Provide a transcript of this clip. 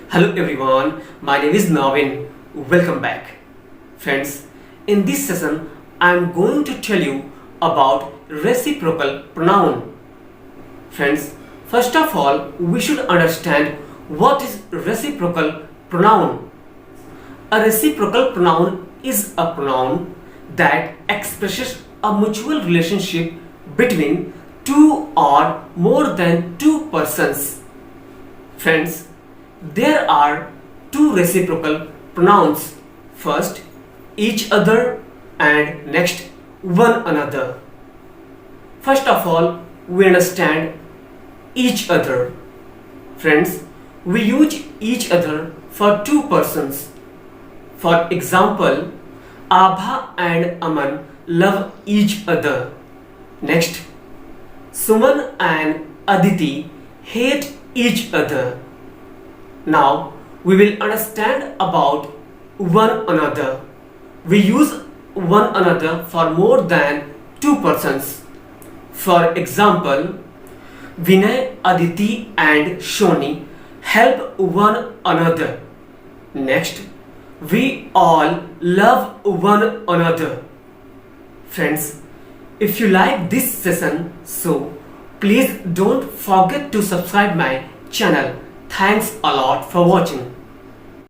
Hello everyone, my name is Navin. Welcome back. Friends, in this session I am going to tell you about reciprocal pronoun. Friends, first of all we should understand what is reciprocal pronoun. A reciprocal pronoun is a pronoun that expresses a mutual relationship between two or more than two persons. Friends, there are two reciprocal pronouns. First, each other, and next, one another. First of all, we understand each other. Friends, we use each other for two persons. For example, Abha and Aman love each other. Next, Suman and Aditi hate each other. Now we will understand about one another. We use one another for more than two persons. For example, Vinay, Aditi and Shoni help one another. Next, we all love one another. Friends, if you like this session, so please don't forget to subscribe my channel. Thanks a lot for watching.